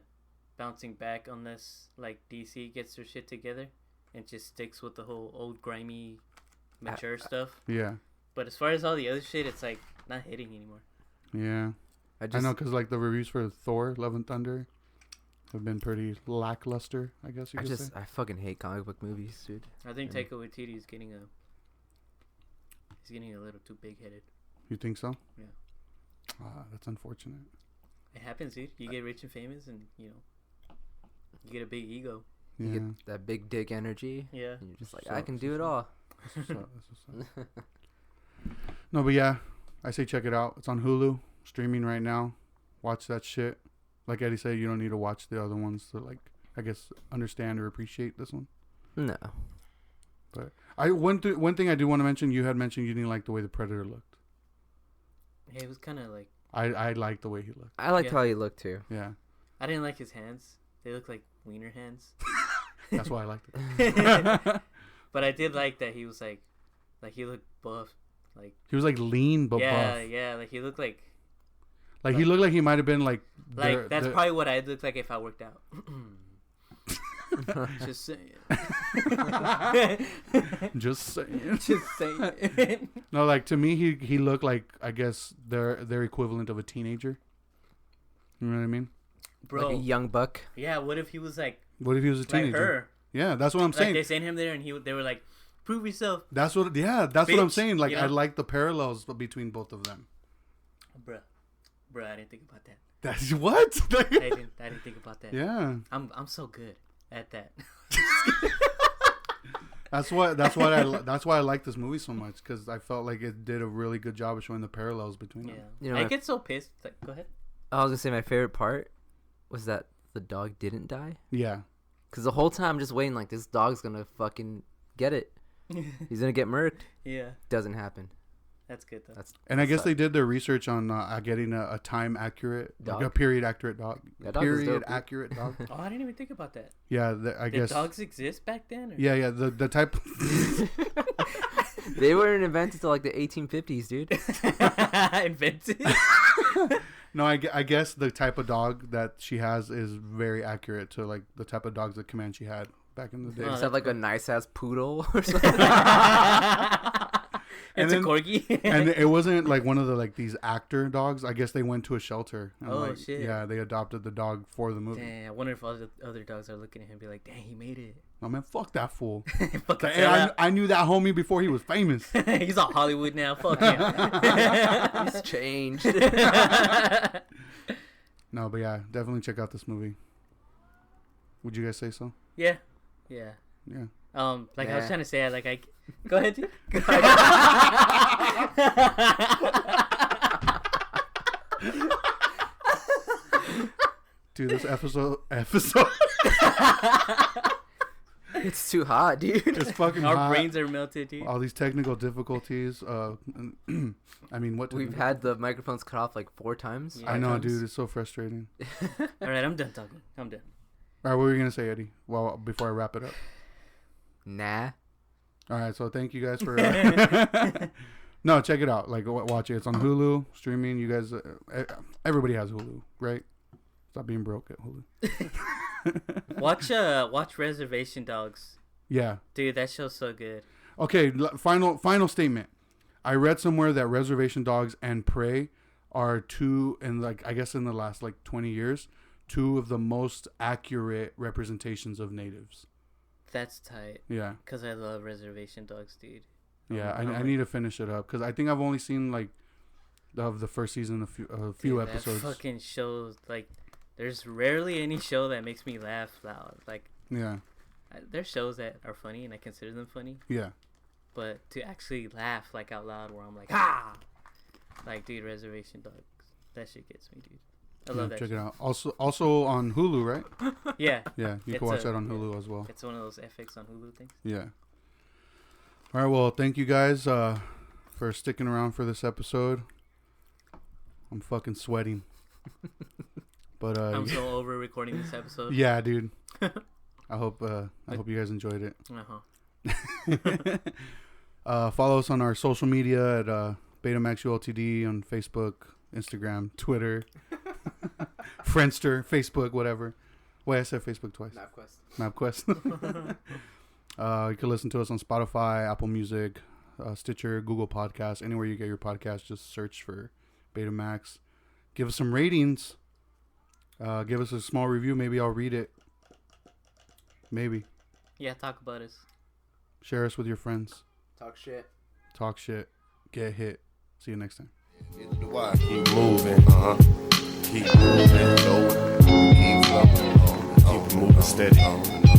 bouncing back unless like DC gets their shit together and just sticks with the whole old grimy, mature stuff. Yeah. But as far as all the other shit, it's like not hitting anymore. Yeah. I know, because like the reviews for Thor: Love and Thunder, have been pretty lackluster, I guess you could say. I fucking hate comic book movies, dude. I think Taika Waititi is getting he's getting a little too big headed. You think so? Yeah. That's unfortunate. It happens, dude. You get rich and famous, and you get a big ego. Yeah. You get that big dick energy. Yeah. And you're just like, So- I can do it all. That's what's up. No, but yeah, I say check it out. It's on Hulu, streaming right now. Watch that shit. Like Eddie said, you don't need to watch the other ones to, like, I guess, understand or appreciate this one. No. But one thing I do want to mention, you had mentioned you didn't like the way the Predator looked. Yeah, it was kind of like I liked the way he looked. I liked Yeah. how he looked too. Yeah, I didn't like his hands. They look like wiener hands. that's why I liked it. But I did like that he was like he looked buff. Like He was like lean but yeah, buff. yeah. Like he looked like Like he looked like he might have been like. that's probably what I'd look like if I worked out. Just saying. Just saying. Just saying. No, like to me, he looked like, I guess their equivalent of a teenager. You know what I mean? Bro. Like a young buck. Yeah. What if he was like What if he was a teenager? her? Yeah, that's what I'm Like saying. they sent him there, and they were like, "Prove yourself, That's what I'm Bitch, saying. Like you I know? like the parallels between both of them. bruh." Bruh, I didn't think about that. That's what? I didn't think about that. Yeah. I'm so good at that. That's why I like this movie so much, because I felt like it did a really good job of showing the parallels between Yeah. them. You know, I I- get so pissed. Like, go ahead. I was gonna say my favorite part was that the dog didn't die. Yeah. Cause the whole time I'm just waiting, like this dog's gonna fucking get it. He's gonna get murked. Yeah, Doesn't happen. that's good though. That's And I guess suck. they did their research on getting a time accurate, like a Dog? period accurate dog. That dog is Period dope, dude. accurate dog. Oh, I didn't even think about that. Yeah, I Did guess. dogs exist back then? Or? Yeah, the type. They weren't invented till like the 1850s, dude. Invented. No, I guess the type of dog that she has is very accurate to like the type of dogs that Comanche had back in the day. Oh, Is that like a nice ass poodle or something? It's then- a corgi. And it wasn't like one of the like these actor dogs. I guess they went to a shelter. And, Oh, like, shit. Yeah, they adopted the dog for the movie. Dang, I wonder if other dogs are looking at him and be like, "Dang, he made it." Oh man, fuck that fool. Fucking Like, hey, I knew that homie before he was famous. He's on Hollywood now. Fuck him. He's changed. No, but yeah, definitely check out this movie. Would you guys say so? Yeah. Yeah. Like I was Nah. trying to say, go ahead, dude. Dude, this episode It's too hot, dude. it's fucking Our hot. brains are melted, dude. All these technical difficulties. I mean, what? We've had the microphones cut off like 4 times. Yeah. I know, 5 times. dude. It's so frustrating. All right, I'm done talking. I'm done. All right, what were you gonna say, Eddie? Well, before I wrap it up. Nah. All right, so thank you guys for. No, check it out. Like, watch it. It's on Hulu streaming. You guys, everybody has Hulu, right? Stop being broke at Hulu. Watch Reservation Dogs, Yeah. dude. That show's so good. Okay. Final statement. I read somewhere that Reservation Dogs and Prey are two, and like I guess in the last like 20 years, two of the most accurate representations of natives. That's tight. Yeah. Cause I love Reservation Dogs, dude. Yeah, Oh, I need to finish it up because I think I've only seen like of the first season a few Dude, episodes. That fucking shows like. There's rarely any show that makes me laugh loud. Like, Yeah, there's shows that are funny and I consider them funny, yeah. but to actually laugh like out loud, where I'm like, ah, like, dude, Reservation Dogs, that shit gets me, dude. I love that. Check shit. it out. Also on Hulu, right? Yeah, Yeah, you It's can watch a- that on yeah. Hulu as well. it's one of those FX on Hulu things. Yeah. All right. Well, thank you guys for sticking around for this episode. I'm fucking sweating. But I'm so over recording this episode. yeah, dude. I hope you guys enjoyed it. Follow us on our social media at BetamaxULTD on Facebook, Instagram, Twitter, Friendster, Facebook, whatever. Wait, I said Facebook twice. MapQuest. You can listen to us on Spotify, Apple Music, Stitcher, Google Podcasts, anywhere you get your podcast. Just search for Betamax. Give us some ratings. Give us a small review. Maybe I'll read it. Maybe. Yeah, talk about us. Share us with your friends. Talk shit. Talk shit. Get hit. See you next time. Keep moving, keep moving, keep flowing, keep moving steady.